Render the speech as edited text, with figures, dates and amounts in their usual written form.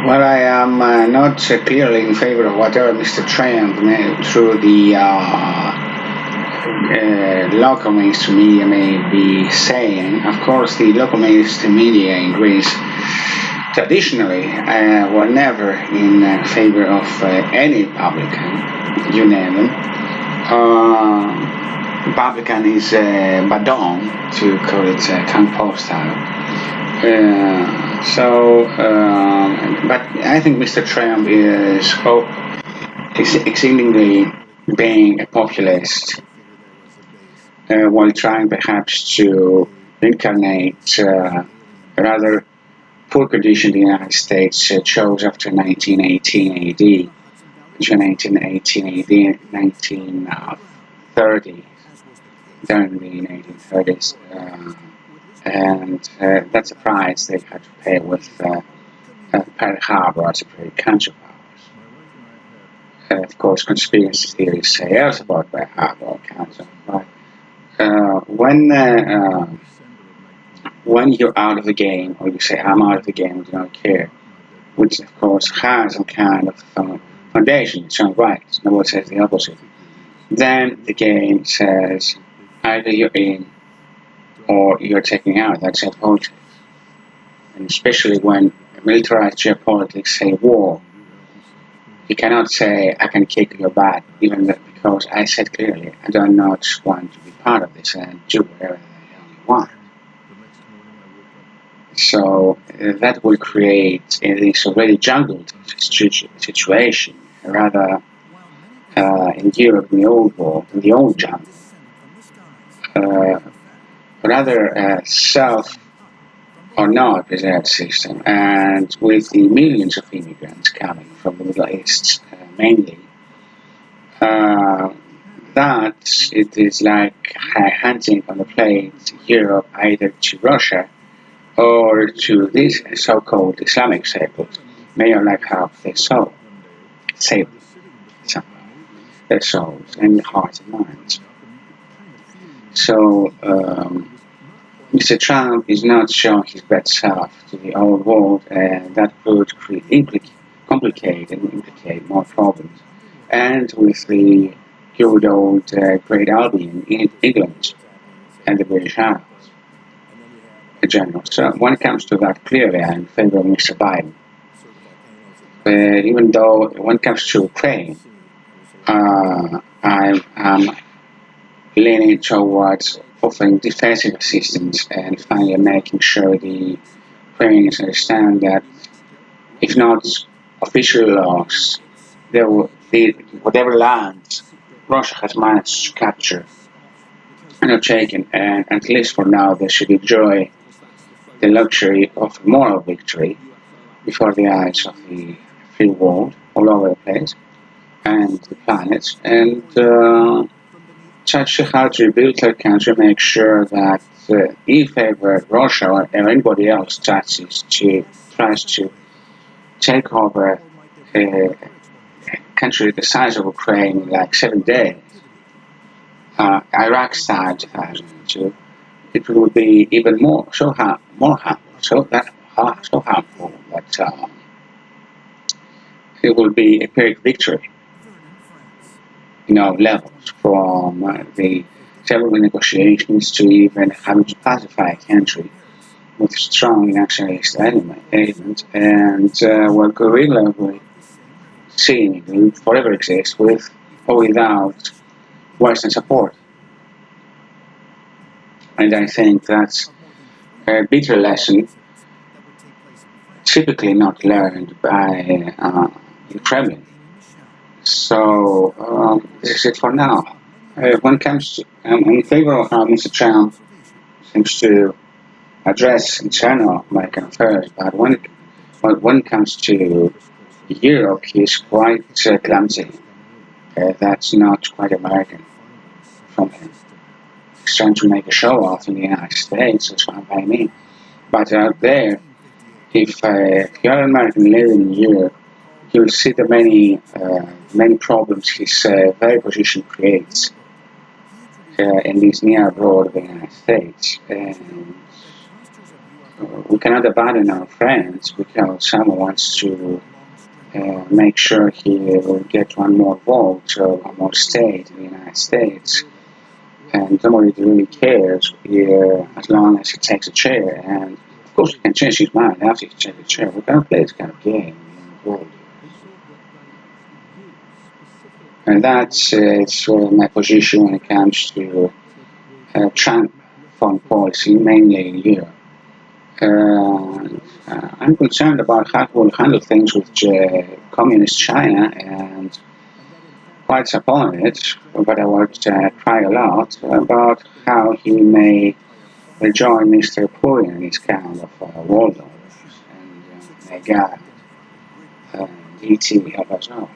Well, I am not clearly in favor of whatever Mr. Trump through the local mainstream media may be saying. Of course, the local mainstream media in Greece traditionally were never in favor of any Republican, you name them. Republican is Badon, to call it Campos style. But I think Mr. Trump is exceedingly being a populist while trying perhaps to incarnate rather poor condition the United States chose after 1918 AD, between 1918 AD and 1930, during the 1930s. And that's a price they had to pay with Pearl Harbor as a very country powers. Of course, conspiracy theories say else about Pearl Harbor Council, but when you're out of the game, or you say I'm out of the game, I do not care, which of course has some kind of foundation, its own right. Nobody says the opposite. Then the game says either you're in or you're taking out. That's geopolitics. And especially when militarized geopolitics say war, you cannot say I can kick your butt, even because I said clearly I do not want to be part of this and do whatever the hell you want. So that will create this already jungled situation, rather in Europe, in the old world, in the old jungle, rather self or not preserved system, and with the millions of immigrants coming from the Middle East mainly, that it is like hunting on a plate Europe either to Russia or to these so-called Islamic circles, may or like have their soul, save somehow, their souls and hearts and minds. So Mr. Trump is not showing his best self to the old world, and that would complicate and implicate more problems. And with the good old Great Albion in England and the British Isles in general. So when it comes to that, clearly I'm in favor of Mr. Biden. But even though when it comes to Ukraine, I'm leaning towards offering defensive assistance and finally making sure the Ukrainians understand that if not official loss, there will be whatever land Russia has managed to capture and have taken, and at least for now they should enjoy the luxury of moral victory before the eyes of the free world all over the place and the planet, and try to how to rebuild their country, make sure that if ever Russia or anybody else tries to take over a country the size of Ukraine in like 7 days, Iraq style 2002, it will be even more harmful, so harmful that it will be a Pyrrhic victory, levels from the several negotiations to even having to pacify a country with strong nationalist element, and where guerrilla will seemingly forever exist with or without Western support. And I think that's a bitter lesson typically not learned by the Kremlin. So this is it for now. When it comes to, I'm in favor of how Mr. Trump seems to address internal American affairs, but when it comes to Europe, he's quite clumsy. That's not quite American from him. He's trying to make a show off in the United States, that's fine by me. But out there, if you're an American living in Europe, you'll see the many problems his very position creates in this near abroad of the United States. And we cannot abandon our friends because someone wants to make sure he will get one more vote or one more state in the United States. And nobody really cares as long as he takes a chair. And of course, he can change his mind after he takes the chair. We cannot play this kind of game. And that's my position when it comes to Trump foreign policy, mainly in Europe. I'm concerned about how he will handle things with communist China and quite disappointed, but I would cry a lot about how he may join Mr. Putin in this kind of world order. And may God DT help us out.